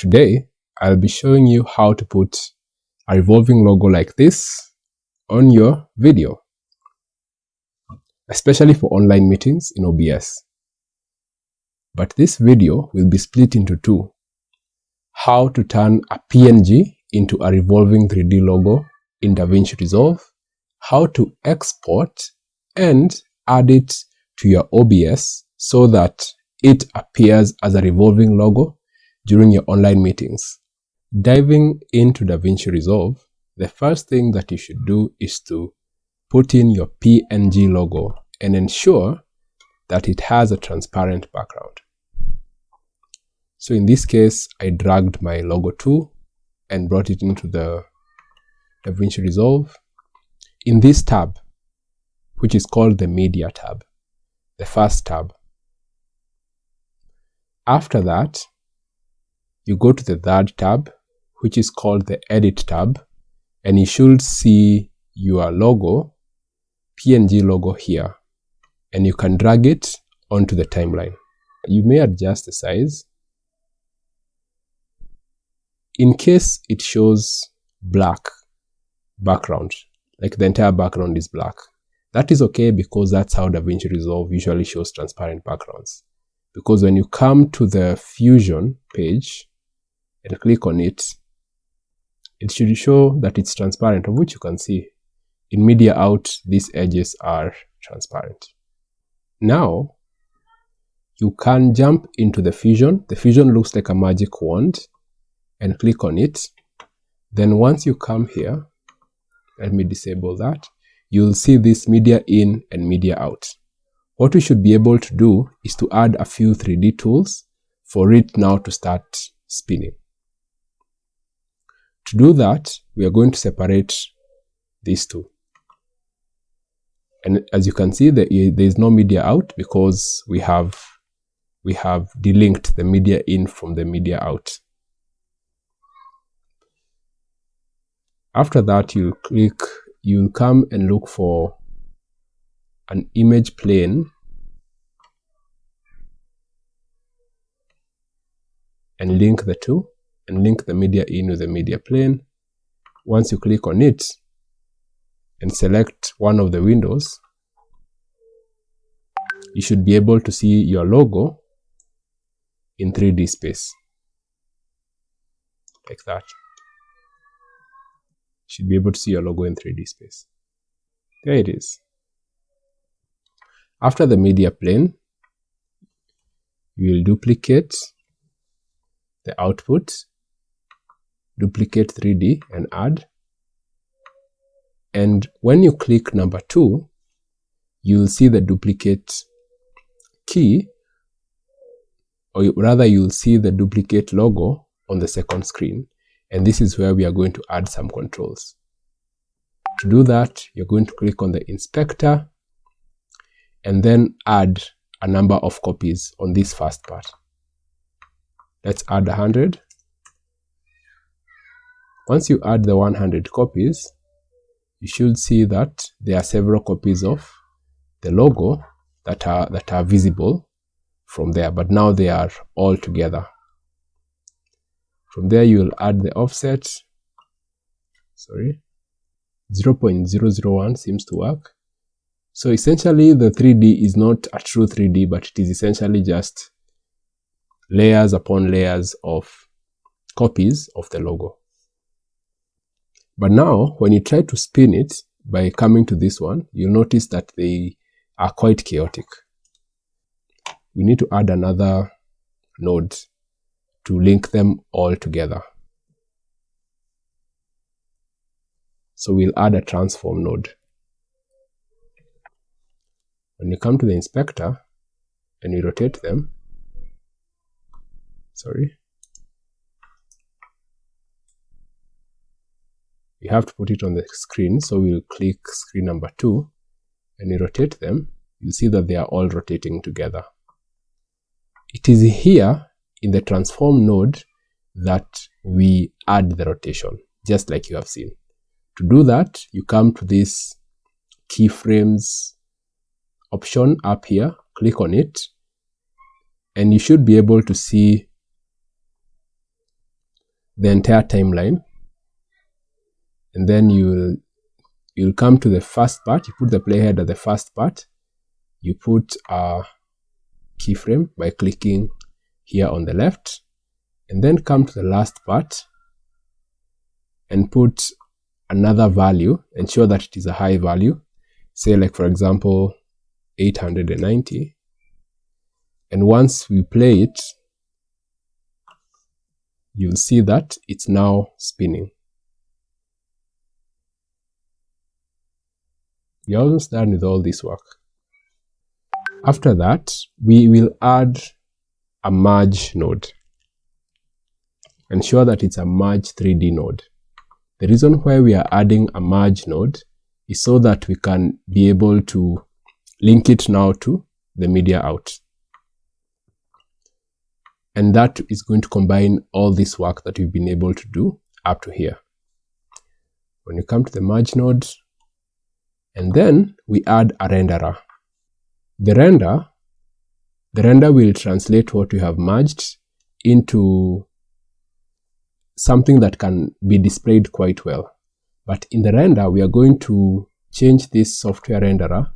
Today, I'll be showing you how to put a revolving logo like this on your video, especially for online meetings in OBS. But this video will be split into two: how to turn a PNG into a revolving 3D logo in Vinci Resolve, how to export and add it to your OBS so that it appears as a revolving logo during your online meetings. Diving into Vinci Resolve, the first thing that you should do is to put in your PNG logo and ensure that it has a transparent background. So in this case, I dragged my logo tool and brought it into the Vinci Resolve. In this tab, which is called the Media tab, the first tab. After that, you go to the third tab, which is called the Edit tab, and you should see your logo, PNG logo here, and you can drag it onto the timeline. You may adjust the size. In case it shows black background, like the entire background is black, that is okay, because that's how Vinci Resolve usually shows transparent backgrounds. Because when you come to the Fusion page and click on it, it should show that it's transparent, of which you can see. In Media Out, these edges are transparent. Now, you can jump into the Fusion. The Fusion looks like a magic wand, and click on it. Then once you come here, let me disable that, you'll see this Media In and Media Out. What we should be able to do is to add a few 3D tools for it now to start spinning. To do that, we are going to separate these two. And as you can see, there is no Media Out because we have delinked the Media In from the Media Out. After that, you'll come and look for an image plane and link the two, and link the Media In with the media plane. Once you click on it and select one of the windows, you should be able to see your logo in 3D space, like that. Should be able to see your logo in 3D space. There it is. After the media plane, you will duplicate the output, duplicate 3D and add. And when you click number 2, you'll see the duplicate key, or rather you'll see the duplicate logo on the second screen. And this is where we are going to add some controls. To do that, you're going to click on the inspector and then add a number of copies on this first part. Let's add 100. Once you add the 100 copies, you should see that there are several copies of the logo that are visible from there, but now they are all together. From there, you will add the offset. 0.001 seems to work. So essentially, the 3D is not a true 3D, but it is essentially just layers upon layers of copies of the logo. But now, when you try to spin it by coming to this one, you'll notice that they are quite chaotic. We need to add another node to link them all together. So we'll add a transform node. When you come to the inspector and you rotate them, you have to put it on the screen, so we'll click screen number 2 and you rotate them, you'll see that they are all rotating together. It is here in the transform node that we add the rotation, just like you have seen. To do that, you come to this keyframes option up here, click on it, and you should be able to see the entire timeline, and then you'll come to the first part. You put the playhead at the first part. You put a keyframe by clicking here on the left, and then come to the last part and put another value. Ensure that it is a high value, say like for example 890, and once we play it, you'll see that it's now spinning. We're almost done with all this work. After that, we will add a merge node. Ensure that it's a merge 3D node. The reason why we are adding a merge node is so that we can be able to link it now to the media out. And that is going to combine all this work that we've been able to do up to here. When you come to the merge node, and then we add a renderer. The render will translate what we have merged into something that can be displayed quite well. But in the render, we are going to change this software renderer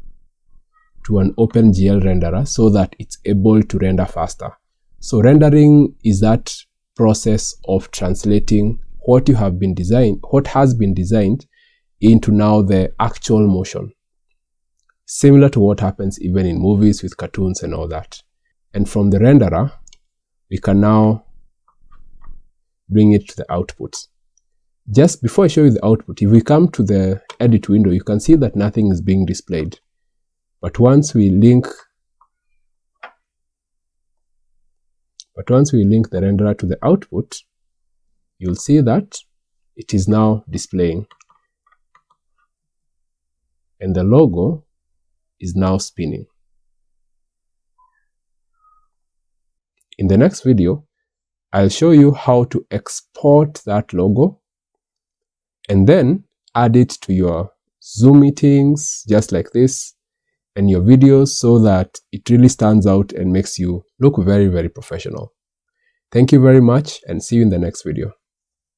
to an OpenGL renderer so that it's able to render faster. So rendering is that process of translating what has been designed into now the actual motion. Similar to what happens even in movies with cartoons and all that. And from the renderer, we can now bring it to the output. Just before I show you the output, if we come to the edit window, you can see that nothing is being displayed. But once we link the renderer to the output, you'll see that it is now displaying. And the logo is now spinning. In the next video, I'll show you how to export that logo and then add it to your Zoom meetings, just like this, and your videos so that it really stands out and makes you look very, very professional. Thank you very much, and see you in the next video.